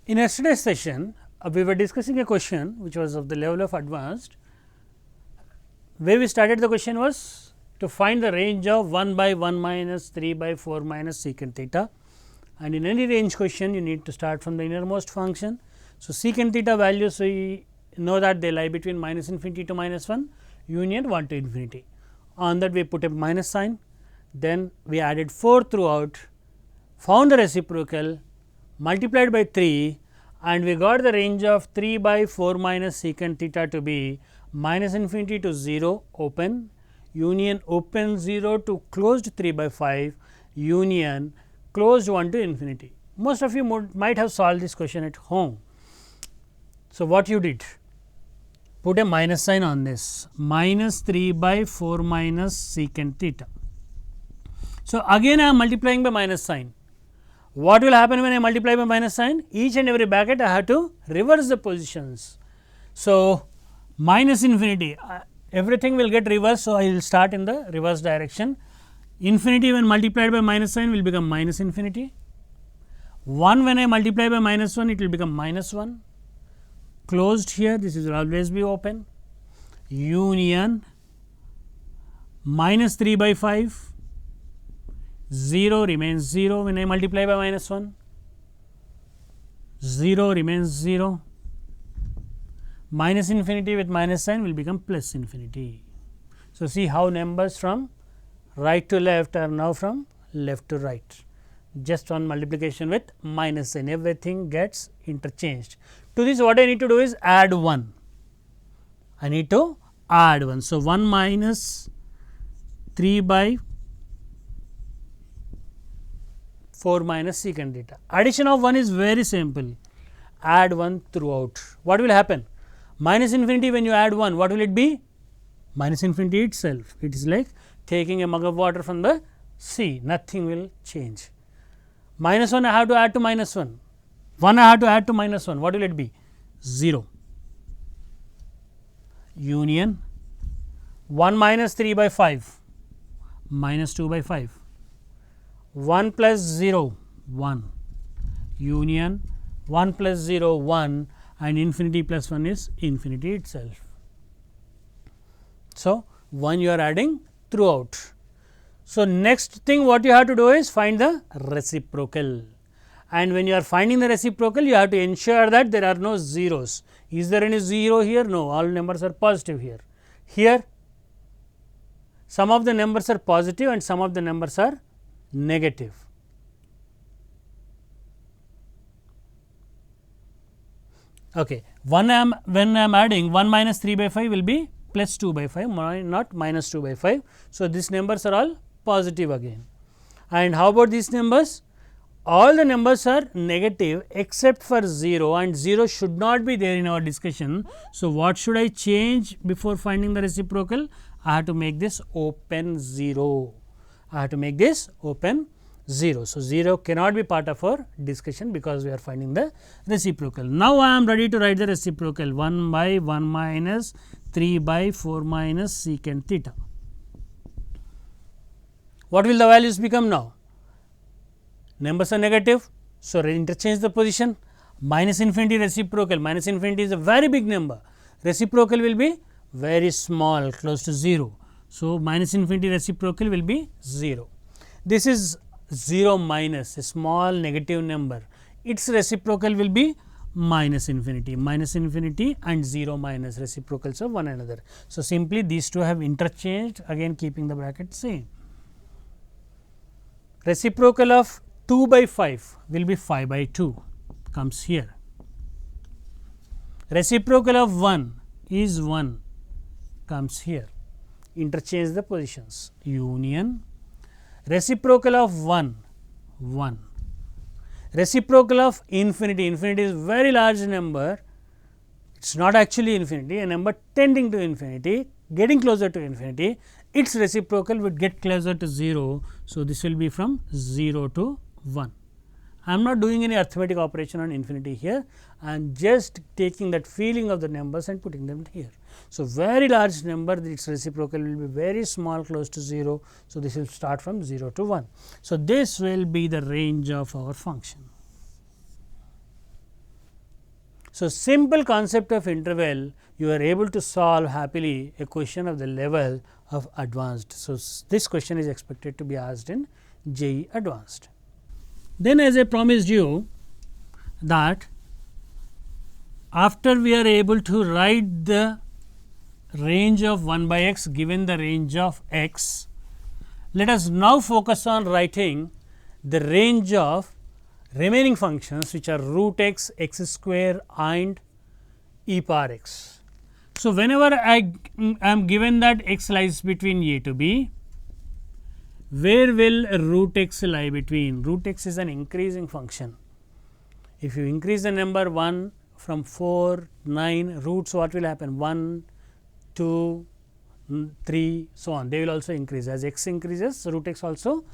In yesterday's session, we were discussing a question which was of the level of advanced. Where we started the question was to find the range of 1 by 1 minus 3 by 4 minus secant theta, and in any range question you need to start from the innermost function. So, secant theta values we know that they lie between minus infinity to minus 1 union 1 to infinity. On that we put a minus sign, then we added 4 throughout, found the reciprocal, multiplied by 3, and we got the range of 3 by 4 minus secant theta to be minus infinity to 0 open, union open 0 to closed 3 by 5, union closed 1 to infinity. Most of you might have solved this question at home. So, what you did? Put a minus sign on this, minus 3 by 4 minus secant theta. So, again I am multiplying by minus sign. What will happen when I multiply by minus sign? Each and every bracket I have to reverse the positions. So, minus infinity, everything will get reversed. So, I will start in the reverse direction. Infinity when multiplied by minus sign will become minus infinity. 1 when I multiply by minus 1, it will become minus 1. Closed here, this will always be open. Union minus 3 by 5. 0 remains 0 when I multiply by minus 1, 0 remains 0, minus infinity with minus sign will become plus infinity. So, see how numbers from right to left are now from left to right, just on multiplication with minus sign, everything gets interchanged. To this what I need to do is add 1, I need to add 1. So, 1 minus 3 by 4 minus secant theta. Addition of 1 is very simple, add 1 throughout. What will happen? Minus infinity when you add 1, what will it be? Minus infinity itself. It is like taking a mug of water from the sea, nothing will change. Minus 1 I have to add to minus 1, 1 I have to add to minus 1, what will it be? 0. Union 1 minus 3 by 5, minus 2 by 5. 1 plus 0 1, union 1 plus 0 1, and infinity plus 1 is infinity itself. So, 1 you are adding throughout. So, next thing what you have to do is find the reciprocal, and when you are finding the reciprocal you have to ensure that there are no zeros. Is there any 0 here? No, all numbers are positive here. Here some of the numbers are positive and some of the numbers are negative. Okay. When I am adding 1 minus 3 by 5 will be plus 2 by 5, not minus 2 by 5. So, these numbers are all positive again. And how about these numbers? All the numbers are negative except for 0, and 0 should not be there in our discussion. So, what should I change before finding the reciprocal? I have to make this open 0. I have to make this open 0. So, 0 cannot be part of our discussion because we are finding the reciprocal. Now, I am ready to write the reciprocal, 1 by 1 minus 3 by 4 minus secant theta. What will the values become now? Numbers are negative. So, interchange the position, minus infinity reciprocal, minus infinity is a very big number, reciprocal will be very small, close to 0. So, minus infinity reciprocal will be 0. This is 0 minus a small negative number, its reciprocal will be minus infinity and 0 minus reciprocals of one another. So, simply these two have interchanged, again keeping the bracket same. Reciprocal of 2 by 5 will be 5 by 2, comes here. Reciprocal of 1 is 1, comes here. Interchange the positions, union reciprocal of 1 1, reciprocal of infinity, infinity is very large number, it is not actually infinity, a number tending to infinity, getting closer to infinity, its reciprocal would get closer to 0. So, this will be from 0 to 1. I am not doing any arithmetic operation on infinity here, I am just taking that feeling of the numbers and putting them here. So, very large number, its reciprocal will be very small, close to 0. So, this will start from 0 to 1. So, this will be the range of our function. So, simple concept of interval, you are able to solve happily a question of the level of advanced. So, this question is expected to be asked in JEE Advanced. Then as I promised you that after we are able to write the range of 1 by x given the range of x, let us now focus on writing the range of remaining functions which are root x, x square and e power x. So, whenever I am given that x lies between a to b, where will root x lie between? Root x is an increasing function. If you increase the number 1 from 4, 9 roots, what will happen? 1, 2, 3, so on, they will also increase. As x increases, root x also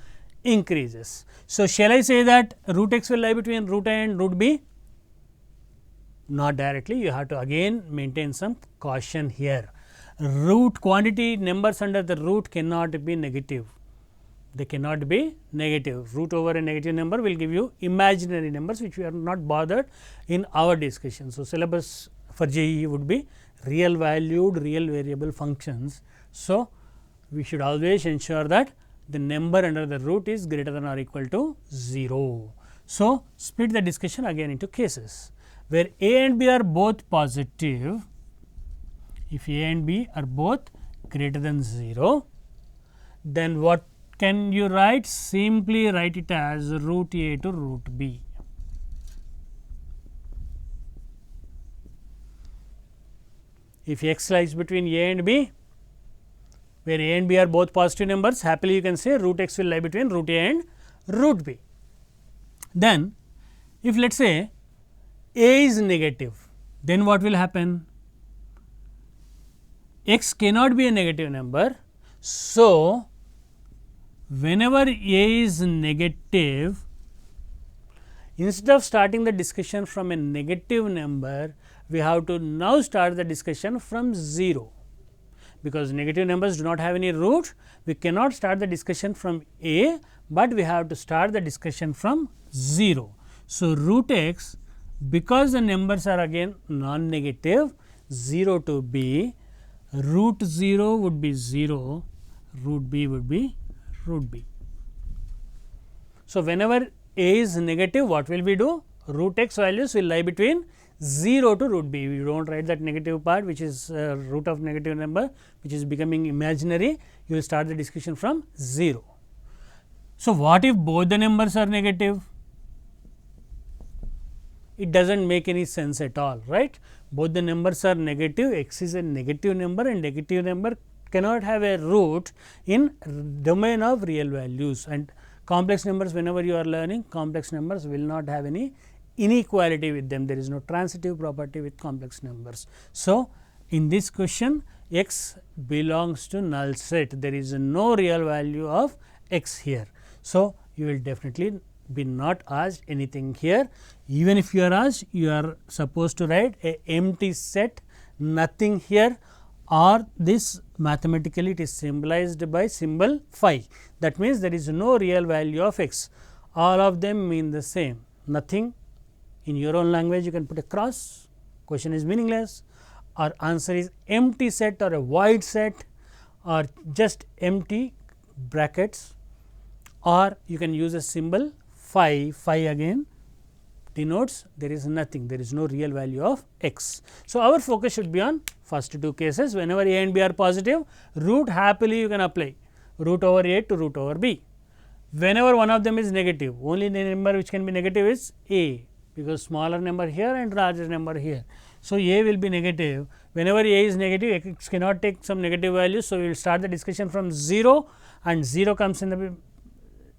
increases. So, shall I say that root x will lie between root a and root b? Not directly, you have to again maintain some caution here. Root quantity numbers under the root cannot be negative. They cannot be negative. Root over a negative number will give you imaginary numbers, which we are not bothered in our discussion. So, syllabus for JEE would be real valued, real variable functions. So, we should always ensure that the number under the root is greater than or equal to 0. So, split the discussion again into cases where a and b are both positive. If a and b are both greater than 0, then what can you write? Simply write it as root a to root b. If x lies between a and b, where a and b are both positive numbers, happily you can say root x will lie between root a and root b. Then, if let us say a is negative, then what will happen? X cannot be a negative number. So, whenever a is negative, instead of starting the discussion from a negative number, we have to now start the discussion from 0. Because negative numbers do not have any root, we cannot start the discussion from a, but we have to start the discussion from 0. So, root x, because the numbers are again non-negative, 0 to b, root 0 would be 0, root b would be root b. So, whenever a is negative, what will we do? Root x values will lie between 0 to root b. We do not write that negative part, which is root of negative number, which is becoming imaginary. You will start the discussion from 0. So, what if both the numbers are negative? It does not make any sense at all, right? Both the numbers are negative, x is a negative number and negative number cannot have a root in domain of real values, and complex numbers, whenever you are learning, complex numbers will not have any inequality with them. There is no transitive property with complex numbers. So, in this question x belongs to null set, there is no real value of x here. So, you will definitely be not asked anything here. Even if you are asked, you are supposed to write a empty set, nothing here, or this mathematically it is symbolized by symbol phi. That means, there is no real value of x, all of them mean the same, nothing. In your own language you can put a cross, question is meaningless, or answer is empty set or a void set or just empty brackets, or you can use a symbol phi. Phi again denotes there is nothing, there is no real value of x. So, our focus should be on first two cases. Whenever a and b are positive, root happily you can apply root over a to root over b. Whenever one of them is negative, only the number which can be negative is a, because smaller number here and larger number here. So, a will be negative. Whenever a is negative, x cannot take some negative value. So, we will start the discussion from 0 and 0 comes in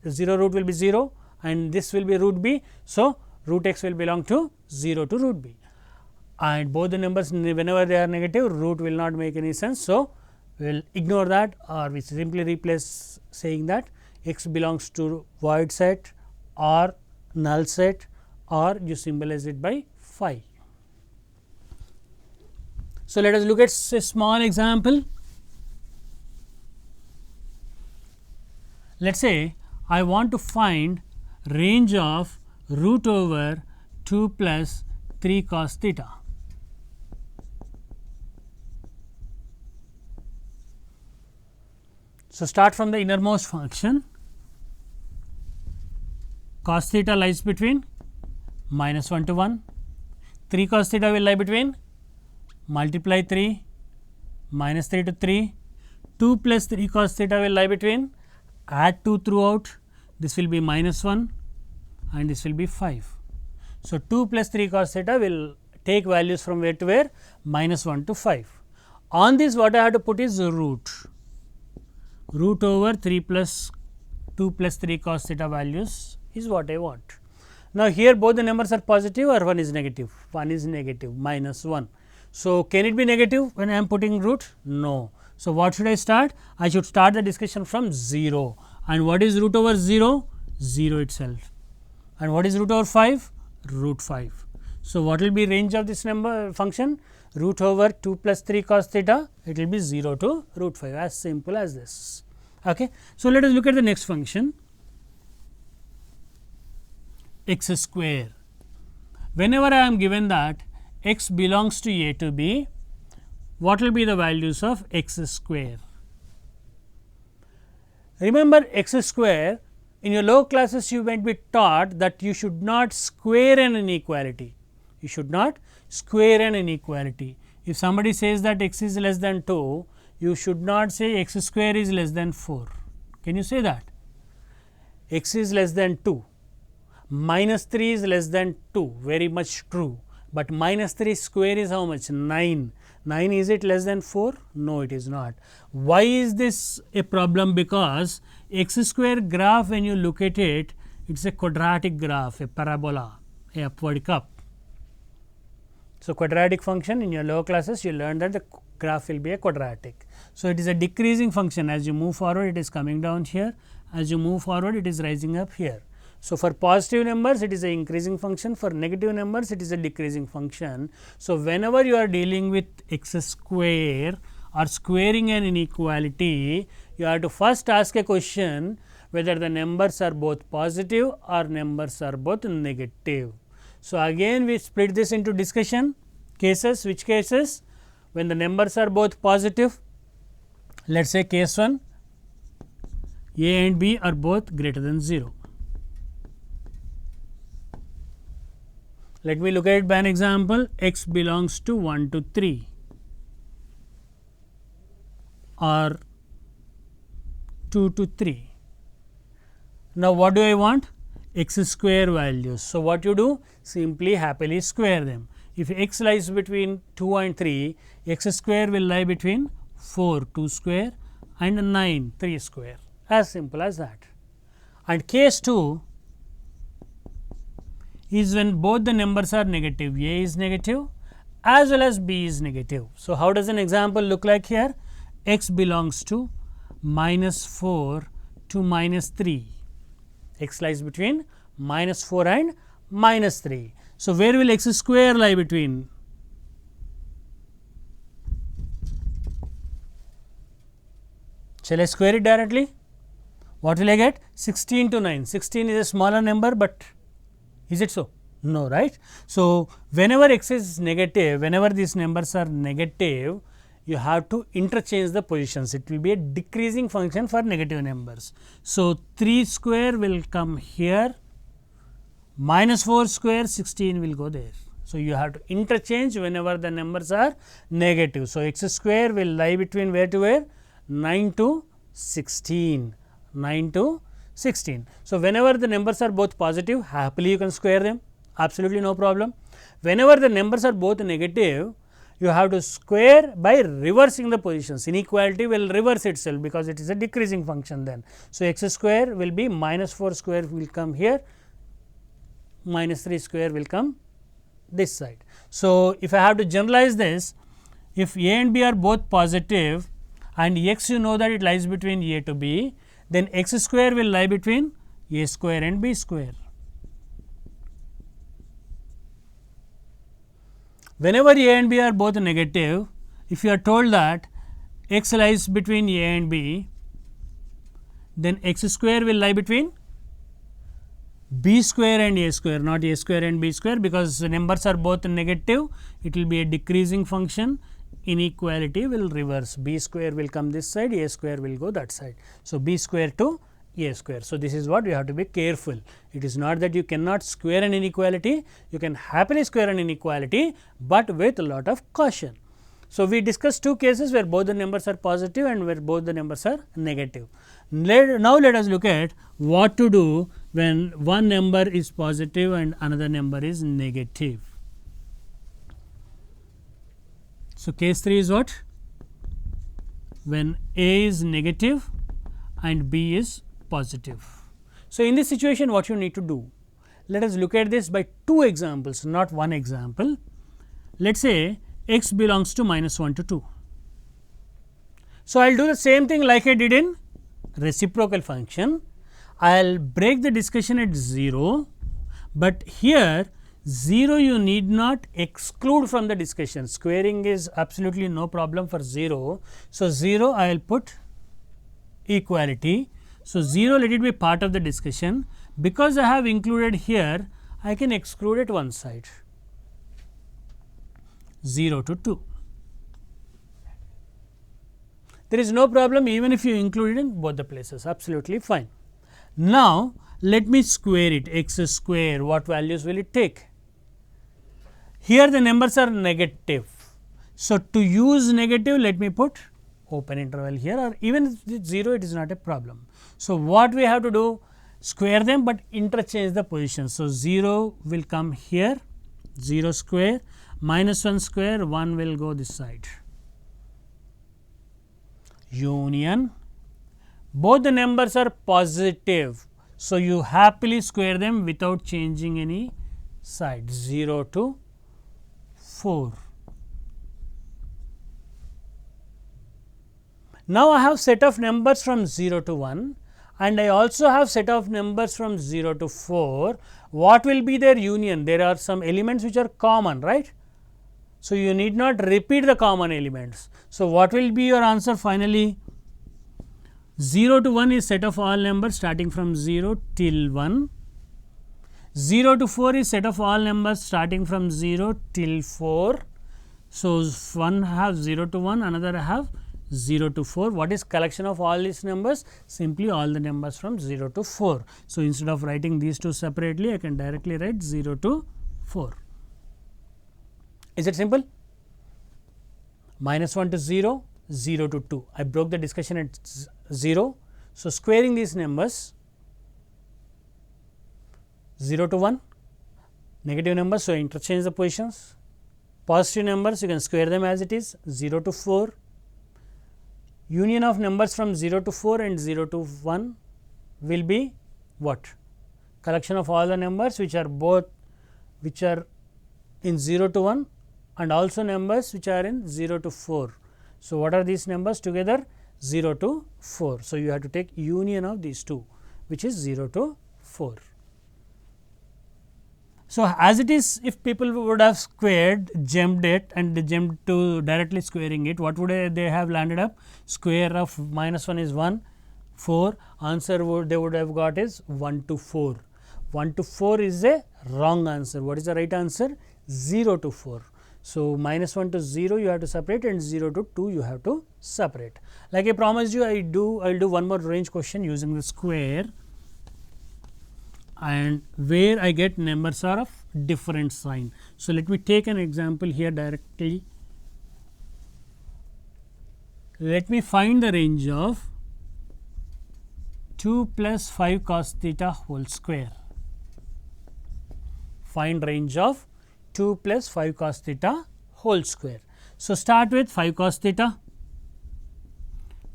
the 0 root will be 0 and this will be root b. So, root x will belong to 0 to root b, and both the numbers whenever they are negative, root will not make any sense. So, we will ignore that, or we simply replace saying that x belongs to void set or null set, or you symbolize it by phi. So, let us look at a small example. Let us say I want to find range of root over 2 plus 3 cos theta. So, start from the innermost function. Cos theta lies between minus 1 to 1, 3 cos theta will lie between multiply 3 minus 3 to 3, 2 plus 3 cos theta will lie between add 2 throughout, this will be minus 1 and this will be 5. So, 2 plus 3 cos theta will take values from where to where, minus 1 to 5. On this what I have to put is root over 3 plus 2 plus 3 cos theta values is what I want. Now, here both the numbers are positive or one is negative? One is negative, minus 1. So, can it be negative when I am putting root? No. So, what should I start? I should start the discussion from 0. And what is root over 0? 0 itself. And what is root over 5? Root 5. So, what will be range of this number function? Root over 2 plus 3 cos theta, it will be 0 to root 5, as simple as this. Okay. So, let us look at the next function, x square. Whenever I am given that x belongs to a to b, what will be the values of x square? Remember, x square, in your lower classes you might be taught that you should not square an inequality. You should not square an inequality. If somebody says that x is less than 2, you should not say x square is less than 4. Can you say that? X is less than 2, minus 3 is less than 2, very much true, but minus 3 square is how much? 9. 9, is it less than 4? No, it is not. Why is this a problem? Because x square graph, when you look at it, it is a quadratic graph, a parabola, a upward cup. So, quadratic function, in your lower classes you learn that the graph will be a quadratic. So, it is a decreasing function. As you move forward, it is coming down here, as you move forward, it is rising up here. So, for positive numbers it is an increasing function, for negative numbers it is a decreasing function. So, whenever you are dealing with x square or squaring an inequality, you have to first ask a question whether the numbers are both positive or numbers are both negative. So, again we split this into discussion cases. Which cases? When the numbers are both positive, let us say case 1, a and b are both greater than 0. Let me look at it by an example. X belongs to 1 to 3 or 2 to 3. Now, what do I want? X square values. So, what you do? Simply happily square them. If x lies between 2 and 3, x square will lie between 4 2 square and 9 3 square, as simple as that. And case 2 is when both the numbers are negative, a is negative as well as b is negative. So, how does an example look like here? X belongs to minus 4 to minus 3, x lies between minus 4 and minus 3. So, where will x square lie between? Shall I square it directly? What will I get? 16 to 9. 16 is a smaller number, but is it so? No, right? So, whenever x is negative, whenever these numbers are negative, you have to interchange the positions. It will be a decreasing function for negative numbers. So, 3 square will come here, minus 4 square 16 will go there. So, you have to interchange whenever the numbers are negative. So, x square will lie between where to where? 9 to 16, 9 to 16. So, whenever the numbers are both positive, happily you can square them, absolutely no problem. Whenever the numbers are both negative, you have to square by reversing the positions. Inequality will reverse itself because it is a decreasing function then. So, x square will be minus 4 square will come here, minus 3 square will come this side. So, if I have to generalize this, if a and b are both positive and x you know that it lies between a to b, then x square will lie between a square and b square. Whenever a and b are both negative, if you are told that x lies between a and b, then x square will lie between b square and a square, not a square and b square, because the numbers are both negative, it will be a decreasing function. Inequality will reverse, b square will come this side, a square will go that side. So, b square to a square. So, this is what you have to be careful. It is not that you cannot square an inequality, you can happily square an inequality, but with a lot of caution. So, we discussed two cases where both the numbers are positive and where both the numbers are negative. Now, let us look at what to do when one number is positive and another number is negative. So, case 3 is what? When a is negative and b is positive. So, in this situation what you need to do? Let us look at this by two examples, not one example. Let us say x belongs to -1 to 2. So, I will do the same thing like I did in reciprocal function. I will break the discussion at 0, but here 0 you need not exclude from the discussion. Squaring is absolutely no problem for 0. So, 0 I will put equality. So, 0 let it be part of the discussion. Because I have included here, I can exclude it one side, 0 to 2. There is no problem even if you include it in both the places, absolutely fine. Now, let me square it, x square, what values will it take? Here the numbers are negative. So, to use negative, let me put open interval here, or even if it is 0, it is not a problem. So, what we have to do? Square them, but interchange the positions. So, 0 will come here, 0 square, -1 square, 1 will go this side. Union, both the numbers are positive. So, you happily square them without changing any side, 0 to 4. Now, I have set of numbers from 0 to 1 and I also have set of numbers from 0 to 4. What will be their union? There are some elements which are common, right? So, you need not repeat the common elements. So, what will be your answer finally? 0 to 1 is set of all numbers starting from 0 till 1. 0 to 4 is set of all numbers starting from 0 till 4. So, one have 0 to 1, another have 0 to 4. What is collection of all these numbers? Simply all the numbers from 0 to 4. So, instead of writing these two separately, I can directly write 0 to 4. Is it simple? -1 to 0, 0 to 2. I broke the discussion at 0. So, squaring these numbers, 0 to 1, negative numbers. So, interchange the positions. Positive numbers, you can square them as it is, 0 to 4. Union of numbers from 0 to 4 and 0 to 1 will be what? Collection of all the numbers which are in 0 to 1 and also numbers which are in 0 to 4. So, what are these numbers together? 0 to 4. So, you have to take union of these two, which is 0 to 4. So, as it is, if people would have squared, jumped it and they jumped to directly squaring it, what would they have landed up? Square of -1 is 1, 4, answer they would have got is 1 to 4. 1 to 4 is a wrong answer. What is the right answer? 0 to 4. So, -1 to 0 you have to separate and 0 to 2 you have to separate. Like I promised you, I will do one more range question using the square, and where I get numbers are of different sign. So, let me take an example here directly. Let me find the range of 2 plus 5 cos theta whole square. Find range of 2 plus 5 cos theta whole square. So, start with 5 cos theta.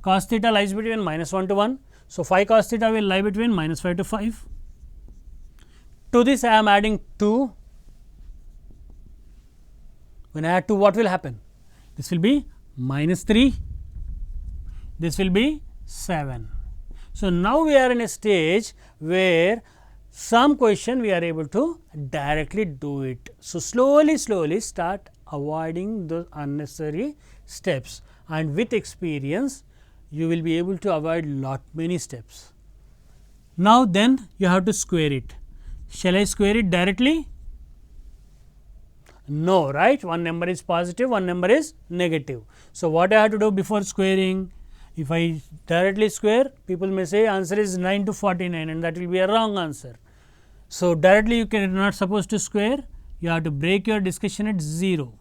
Cos theta lies between -1 to 1. So, 5 cos theta will lie between -5 to 5. To this I am adding 2. When I add 2, what will happen? This will be -3, this will be 7. So, now we are in a stage where some question we are able to directly do it. So, slowly start avoiding those unnecessary steps, and with experience you will be able to avoid many steps. Now, then you have to square it. Shall I square it directly? No, right? One number is positive, one number is negative. So, what I have to do before squaring? If I directly square, people may say answer is 9 to 49 and that will be a wrong answer. So, directly you are not supposed to square, you have to break your discussion at 0.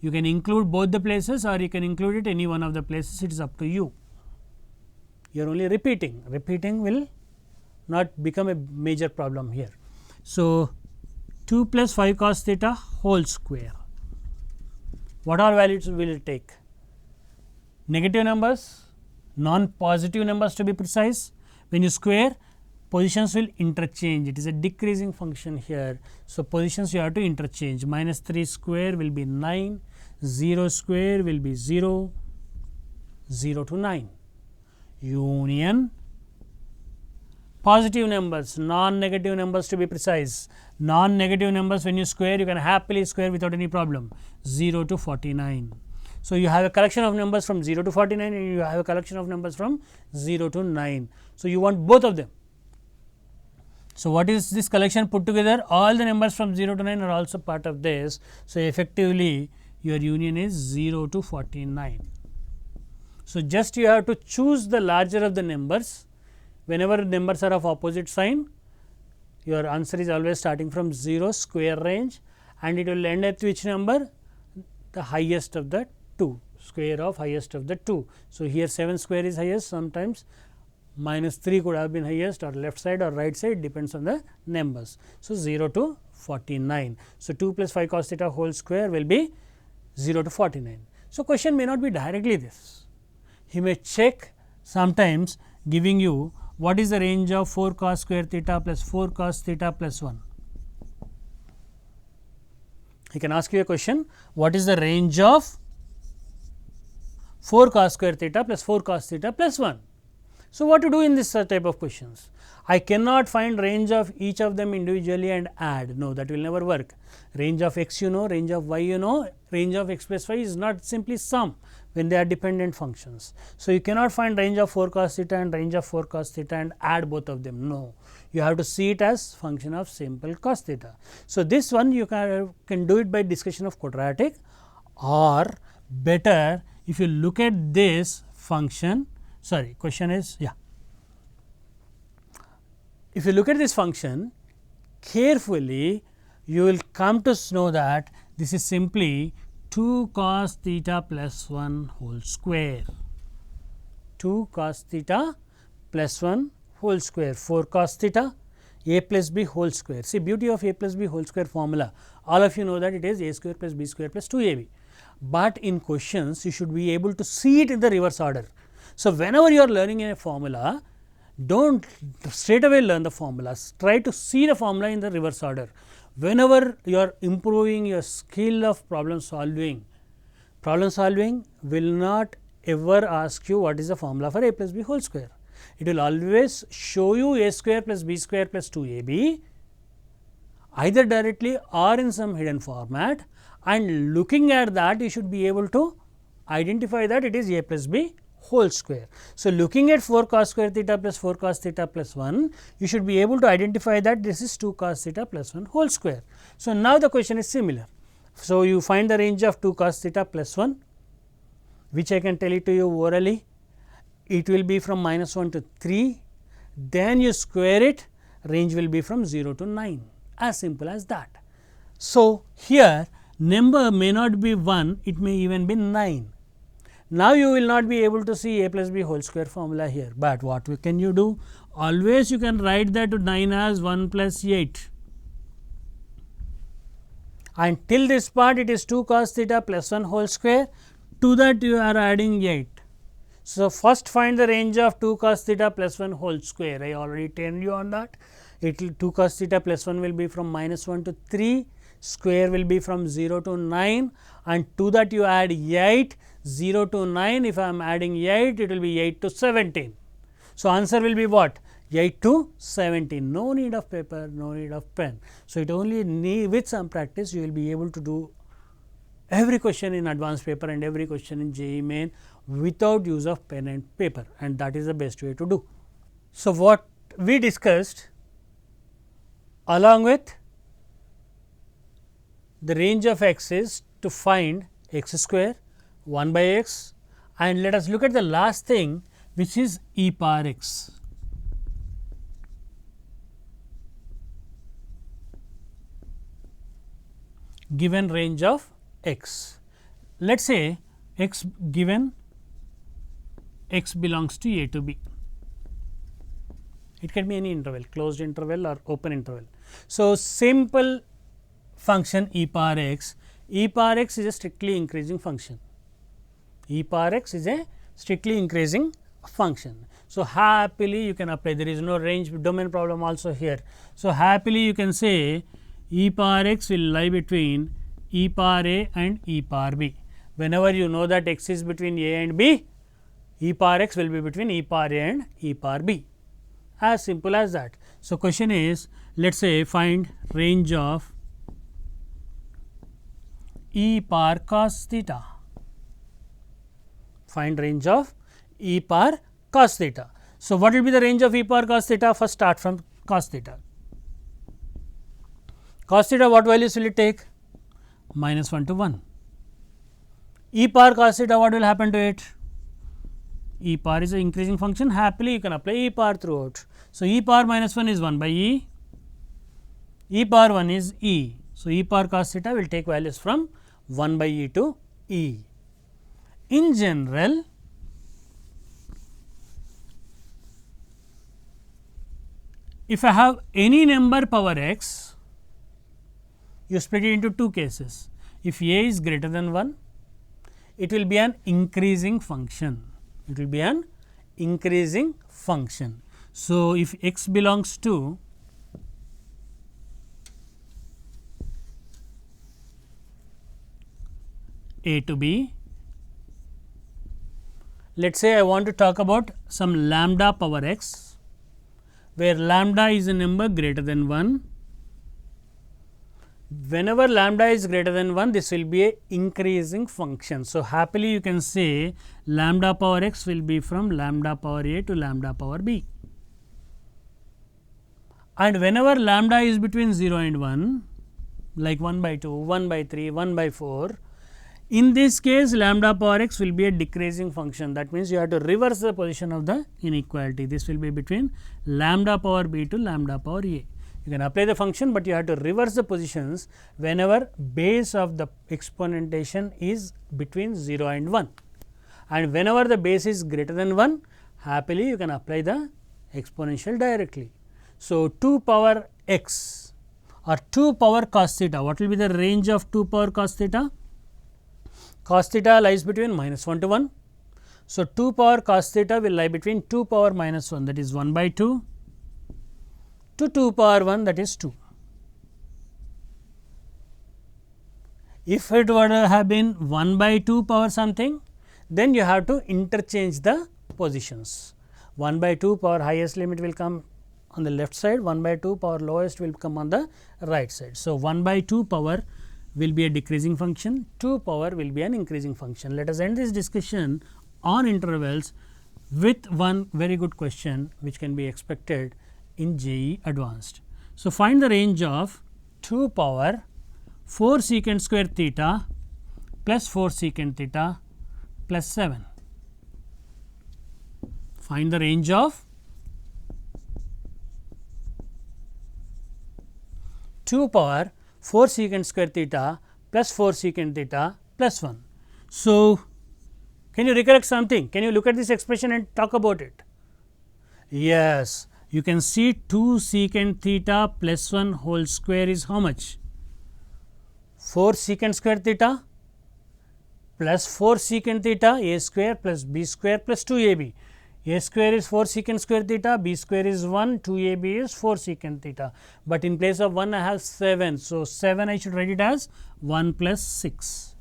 You can include both the places or you can include it any one of the places, it is up to you. You are only repeating, repeating will not become a major problem here. So, 2 plus 5 cos theta whole square. What all values will it take? Negative numbers, non-positive numbers to be precise. When you square, positions will interchange. It is a decreasing function here. So, positions you have to interchange. Minus 3 square will be 9, 0 square will be 0, 0 to 9. Union positive numbers, non-negative numbers to be precise. Non-negative numbers when you square, you can happily square without any problem, 0 to 49. So, you have a collection of numbers from 0 to 49 and you have a collection of numbers from 0 to 9. So, you want both of them. So, what is this collection put together? All the numbers from 0 to 9 are also part of this. So, effectively your union is 0 to 49. So, just you have to choose the larger of the numbers. Whenever numbers are of opposite sign, your answer is always starting from 0 square range and it will end at which number? The highest of the 2, square of highest of the 2. So, here 7 square is highest, sometimes minus 3 could have been highest or left side or right side, depends on the numbers. So, 0 to 49. So, 2 plus 5 cos theta whole square will be 0 to 49. So, question may not be directly this. He may check sometimes giving you what is the range of 4 cos square theta plus 4 cos theta plus 1. He can ask you a question, what is the range of 4 cos square theta plus 4 cos theta plus 1. So, what to do in this type of questions? I cannot find range of each of them individually and add, no, that will never work. Range of x you know, range of y you know, range of x plus y is not simply sum when they are dependent functions. So, you cannot find range of 4 cos theta and range of 4 cos theta and add both of them, no. You have to see it as function of simple cos theta. So, this one you can do it by discussion of quadratic, or better if you look at this function, sorry, question is, yeah. If you look at this function carefully, you will come to know that this is simply 2 cos theta plus 1 whole square, 2 cos theta plus 1 whole square, 4 cos theta a plus b whole square. See, beauty of a plus b whole square formula, all of you know that it is a square plus b square plus 2 ab, but in questions you should be able to see it in the reverse order. So, whenever you are learning a formula, do not straight away learn the formulas, try to see the formula in the reverse order. Whenever you are improving your skill of problem solving will not ever ask you what is the formula for a plus b whole square. It will always show you a square plus b square plus 2 ab either directly or in some hidden format, and looking at that you should be able to identify that it is a plus b whole square. So, looking at 4 cos square theta plus 4 cos theta plus 1, you should be able to identify that this is 2 cos theta plus 1 whole square. So, now the question is similar. So, you find the range of 2 cos theta plus 1, which I can tell it to you orally. It will be from minus 1 to 3, then you square it, range will be from 0 to 9, as simple as that. So, here number may not be 1, it may even be 9. Now, you will not be able to see a plus b whole square formula here, but what can you do? Always you can write that to 9 as 1 plus 8, and till this part it is 2 cos theta plus 1 whole square, to that you are adding 8. So, first find the range of 2 cos theta plus 1 whole square, I already told you on that. It will 2 cos theta plus 1 will be from minus 1 to 3, square will be from 0 to 9, and to that you add 8, 0 to 9, if I am adding 8, it will be 8 to 17. So, answer will be what? 8 to 17, no need of paper, no need of pen. So, it only need, with some practice you will be able to do every question in advanced paper and every question in JEE Main without use of pen and paper, and that is the best way to do. So, what we discussed along with the range of x is to find x square 1 by x, and let us look at the last thing, which is e power x. Given range of x. Let us say x given x belongs to a to b. It can be any interval, closed interval or open interval. So, simple function e power x is a strictly increasing function. E power x is a strictly increasing function. So, happily you can apply, there is no range domain problem also here. So, happily you can say e power x will lie between e power a and e power b. Whenever you know that x is between a and b, e power x will be between e power a and e power b, as simple as that. So, question is, let us say find range of e power cos theta, find range of e power cos theta. So, what will be the range of e power cos theta? First start from cos theta. Cos theta, what values will it take? Minus 1 to 1. E power cos theta, what will happen to it? E power is an increasing function, happily you can apply e power throughout. So, e power minus 1 is 1 by e power 1 is e. So, e power cos theta will take values from 1 by e to e. In general, if I have any number power x, you split it into two cases. If a is greater than 1, it will be an increasing function. It will be an increasing function. So, if x belongs to a to b, let us say I want to talk about some lambda power x, where lambda is a number greater than 1. Whenever lambda is greater than 1, this will be a increasing function. So, happily you can say lambda power x will be from lambda power a to lambda power b. And whenever lambda is between 0 and 1, like 1 by 2, 1 by 3, 1 by 4, in this case lambda power x will be a decreasing function. That means, you have to reverse the position of the inequality. This will be between lambda power b to lambda power a. You can apply the function, but you have to reverse the positions whenever base of the exponentation is between 0 and 1, and whenever the base is greater than 1, happily you can apply the exponential directly. So, 2 power x or 2 power cos theta, what will be the range of 2 power cos theta? Cos theta lies between minus 1 to 1. So, 2 power cos theta will lie between 2 power minus 1, that is 1 by 2, to 2 power 1, that is 2. If it were to have been 1 by 2 power something, then you have to interchange the positions. 1 by 2 power highest limit will come on the left side, 1 by 2 power lowest will come on the right side. So, 1 by 2 power will be a decreasing function, 2 power will be an increasing function. Let us end this discussion on intervals with one very good question which can be expected in JEE Advanced. So, find the range of 2 power 4 secant square theta plus 4 secant theta plus 7. Find the range of 2 power 4 secant square theta plus 4 secant theta plus 1. So, can you recollect something? Can you look at this expression and talk about it? Yes, you can see 2 secant theta plus 1 whole square is how much? 4 secant square theta plus 4 secant theta a square plus b square plus 2 ab. A square is 4 secant square theta, b square is 1, 2 ab is 4 secant theta, but in place of 1 I have 7. So, 7 I should write it as 1 plus 6.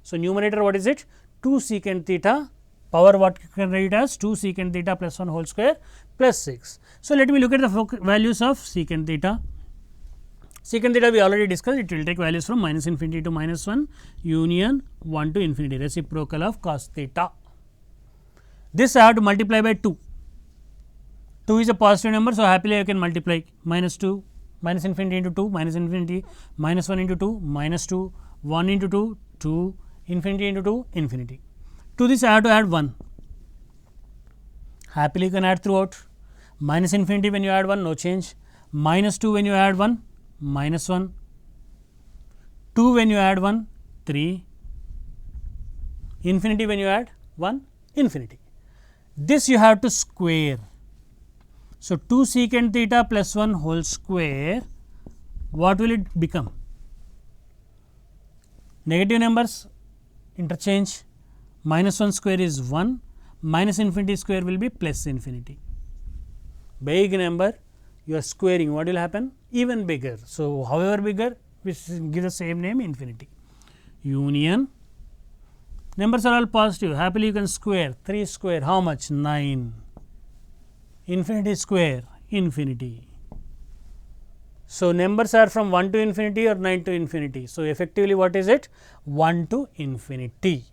So, numerator what is it? 2 secant theta, power what you can write as 2 secant theta plus 1 whole square plus 6. So, let me look at the values of secant theta. Secant theta we already discussed, it will take values from minus infinity to minus 1 union 1 to infinity, reciprocal of cos theta. This I have to multiply by 2. 2 is a positive number, so happily I can multiply minus 2 minus infinity into 2, minus infinity, minus 1 into 2, minus 2, 1 into 2, 2, infinity into 2, infinity. To this I have to add 1. Happily you can add throughout. Minus infinity when you add 1, no change. Minus 2 when you add 1, minus 1. 2 when you add 1, 3. Infinity when you add 1, infinity. This you have to square. So, 2 secant theta plus 1 whole square, what will it become? Negative numbers interchange, minus 1 square is 1, minus infinity square will be plus infinity. Big number you are squaring, what will happen? Even bigger. So, however bigger, we give the same name infinity. Union, numbers are all positive, happily you can square. 3 square, how much? 9. Infinity square, infinity. So, numbers are from 1 to infinity or 9 to infinity. So, effectively what is it? 1 to infinity.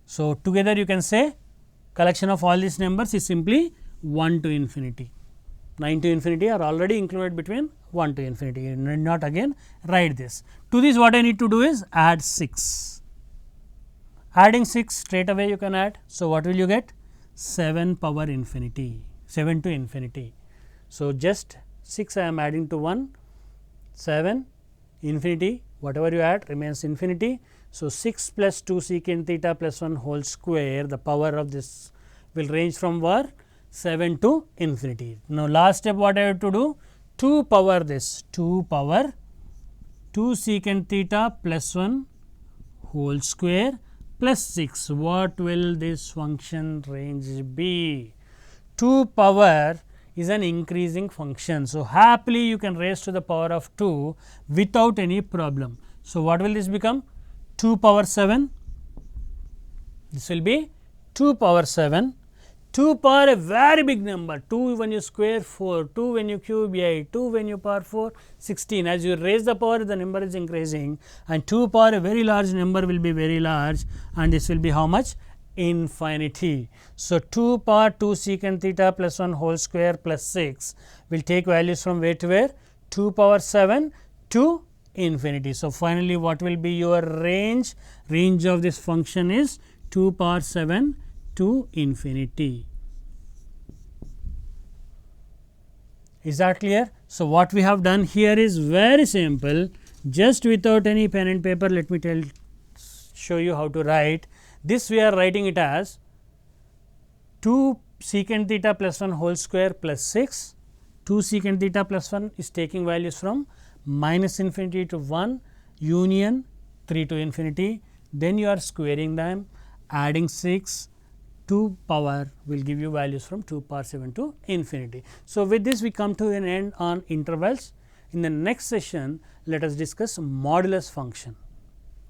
So, together you can say collection of all these numbers is simply 1 to infinity. 9 to infinity are already included between 1 to infinity. You need not again write this. To this what I need to do is add 6. Adding 6 straight away you can add. So, what will you get? 7 power infinity. 7 to infinity. So, just 6 I am adding to 1, 7, infinity, whatever you add remains infinity. So, 6 plus 2 secant theta plus 1 whole square, the power of this will range from where? 7 to infinity. Now, last step what I have to do? 2 power this, 2 power 2 secant theta plus 1 whole square plus 6. What will this function range be? 2 power is an increasing function. So, happily you can raise to the power of 2 without any problem. So, what will this become? 2 power 7, this will be 2 power 7, 2 power a very big number, 2 when you square 4, 2 when you cube 8, 2 when you power 4 16. As you raise the power, the number is increasing, and 2 power a very large number will be very large, and this will be how much? Infinity. So, 2 power 2 secant theta plus 1 whole square plus 6 will take values from where to where? 2 power 7 to infinity. So, finally, what will be your range? Range of this function is 2 power 7 to infinity. Is that clear? So, what we have done here is very simple, just without any pen and paper. Let me show you how to write. This we are writing it as 2 secant theta plus 1 whole square plus 6. 2 secant theta plus 1 is taking values from minus infinity to 1, union 3 to infinity. Then you are squaring them, adding 6, 2 power will give you values from 2 power 7 to infinity. So, with this we come to an end on intervals. In the next session, let us discuss modulus function.